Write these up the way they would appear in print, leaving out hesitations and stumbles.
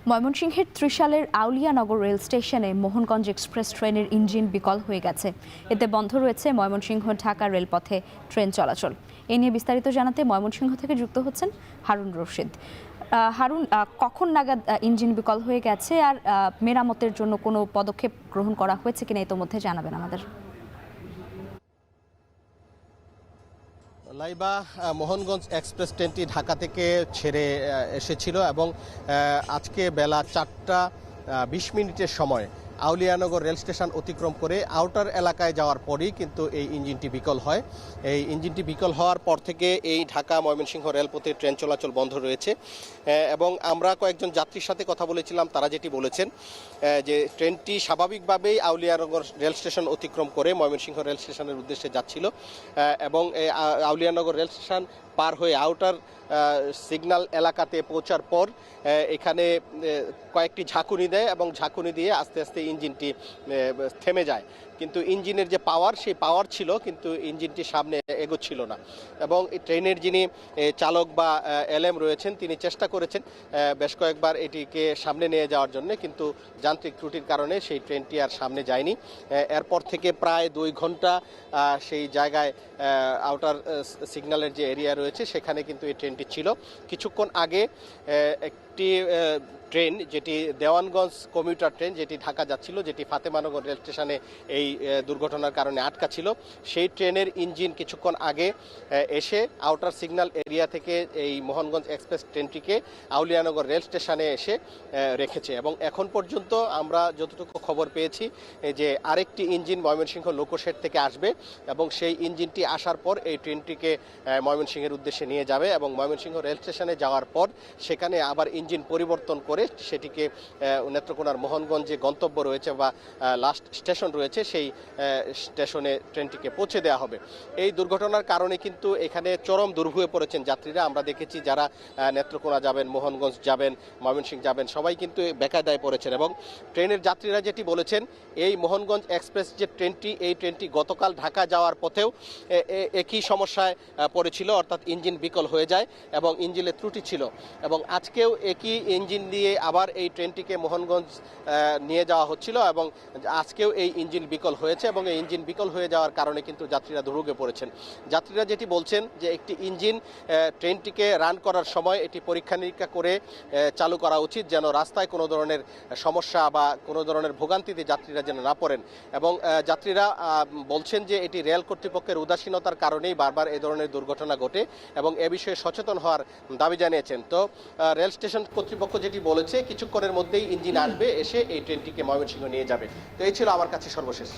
ময়মনসিংহের ত্রিশালের আউলিয়ানগর রেল স্টেশনে মোহনগঞ্জ এক্সপ্রেস ট্রেনের ইঞ্জিন বিকল হয়ে গেছে। এতে বন্ধ রয়েছে ময়মনসিংহ ঢাকা রেলপথে ট্রেন চলাচল। এ নিয়ে বিস্তারিত জানাতে ময়মনসিংহ থেকে যুক্ত হচ্ছেন হারুন রশিদ। হারুন, কখন নাগাদ ইঞ্জিন বিকল হয়ে গেছে আর মেরামতের জন্য কোনো পদক্ষেপ গ্রহণ করা হয়েছে কিনা ইতোমধ্যে জানাবেন আমাদের। লাইবা, মোহনগঞ্জ এক্সপ্রেস ট্রেনটি ঢাকা থেকে ছেড়ে এসেছিল এবং আজকে বেলা 4টা 20 সময় আউলিয়ানগর রেল স্টেশন অতিক্রম করে আউটার এলাকায় যাওয়ার পরই কিন্তু এই ইঞ্জিনটি বিকল হয়। এই ইঞ্জিনটি বিকল হওয়ার পর থেকে এই ঢাকা ময়মনসিংহ রেলপথে ট্রেন চলাচল বন্ধ রয়েছে এবং আমরা কয়েকজন যাত্রীর সাথে কথা বলেছিলাম। তারা যেটি বলেছেন যে ট্রেনটি স্বাভাবিকভাবেই আউলিয়ানগর রেল স্টেশন অতিক্রম করে ময়মনসিংহ রেল স্টেশনের উদ্দেশ্যে যাচ্ছিল এবং আউলিয়ানগর রেল স্টেশন পার হয়ে আউটার সিগন্যাল এলাকাতে পৌঁছার পর এখানে কয়েকটি ঝাঁকুনি দেয় এবং ঝাঁকুনি দিয়ে আস্তে আস্তে ইঞ্জিনটি থেমে যায়। কিন্তু ইঞ্জিনের যে পাওয়ার, সেই পাওয়ার ছিল কিন্তু ইঞ্জিনটি সামনে এগোচ্ছিল না এবং ট্রেনের যিনি চালক বা এলএম রয়েছেন তিনি চেষ্টা করেছেন বেশ কয়েকবার এটিকে সামনে নিয়ে যাওয়ার জন্য, কিন্তু যান্ত্রিক ত্রুটির কারণে সেই ট্রেনটি আর সামনে যায়নি। এরপর থেকে প্রায় 2 ঘন্টা সেই জায়গায় আউটার সিগন্যালের যে এরিয়া রয়েছে সেখানে কিন্তু এই ট্রেনটি ছিল। কিছুক্ষণ আগে একটি ট্রেন, যেটি দেওয়ানগঞ্জ কমিউটার ট্রেন, যেটি ঢাকা যাচ্ছিল, যেটি ফাতেমানগর রেল স্টেশনে এই দুর্ঘটনার কারণে আটকা ছিল, সেই ট্রেনের ইঞ্জিন কিছুক্ষণ আগে এসে আউটার সিগন্যাল এরিয়া থেকে এই মোহনগঞ্জ এক্সপ্রেস ট্রেনটিকে আউলিয়ানগর রেল স্টেশনে এসে রেখেছে এবং এখন পর্যন্ত আমরা যতটুকু খবর পেয়েছি যে আরেকটি ইঞ্জিন ময়মনসিংহ লোকোশেড থেকে আসবে এবং সেই ইঞ্জিনটি আসার পর এই ট্রেনটিকে ময়মনসিংহের উদ্দেশ্যে নিয়ে যাবে এবং ময়মনসিংহ রেল স্টেশনে যাওয়ার পর সেখানে আবার ইঞ্জিন পরিবর্তন করে সেটিকে নেত্রকোনার মোহনগঞ্জে গন্তব্য রয়েছে বা লাস্ট স্টেশন রয়েছে সেই স্টেশনে ট্রেনটিকে পৌঁছে দেওয়া হবে। এই দুর্ঘটনার কারণে কিন্তু এখানে চরম দুর্ভোগে পড়েছেন যাত্রীরা। আমরা দেখেছি যারা নেত্রকোনা যাবেন, মোহনগঞ্জ যাবেন, ময়মনসিংহ যাবেন, সবাই কিন্তু বেকায়দায় পড়েছেন এবং ট্রেনের যাত্রীরা যেটি বলেছেন, এই মোহনগঞ্জ এক্সপ্রেস যে ট্রেনটি, এই ট্রেনটি গতকাল ঢাকা যাওয়ার পথেও একই সমস্যায় পড়েছিল, অর্থাৎ ইঞ্জিন বিকল হয়ে যায় এবং ইঞ্জিনের ত্রুটি ছিল এবং আজকেও একই ইঞ্জিন দিয়ে আবার এই ট্রেনটিকে মোহনগঞ্জ নিয়ে যাওয়া হচ্ছিল এবং আজকেও এই ইঞ্জিন বিকল হয়েছে এবং এই ইঞ্জিন বিকল হয়ে যাওয়ার কারণে কিন্তু যাত্রীরা দুর্ভোগে পড়েছেন। যাত্রীরা যেটি বলছেন যে একটি ইঞ্জিন ট্রেনটিকে রান করার সময় এটি পরীক্ষা নিরীক্ষা করে চালু করা উচিত, যেন রাস্তায় কোনো ধরনের সমস্যা বা কোনো ধরনের ভোগান্তিতে যাত্রীরা যেন না পড়েন এবং যাত্রীরা বলছেন যে এটি রেল কর্তৃপক্ষের উদাসীনতার কারণেই বারবার এই ধরনের দুর্ঘটনা ঘটে এবং এ বিষয়ে সচেতন হওয়ার দাবি জানিয়েছেন। তো রেল স্টেশন কর্তৃপক্ষ যেটি বলেছে কিছুক্ষণের মধ্যেই ইঞ্জিন আসবে, এসে এই ট্রেনটিকে ময়মনসিংহ নিয়ে যাবে। তো এই ছিল আমার কাছে সর্বশেষ।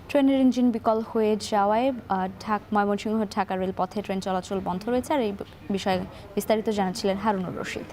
ট্রেনের ইঞ্জিন বিকল হয়ে যাওয়ায় ময়মনসিংহ ঢাকা রেলপথে ট্রেন চলাচল বন্ধ রয়েছে আর এই বিষয়ে বিস্তারিত জানাচ্ছিলেন হারুনুর রশিদ।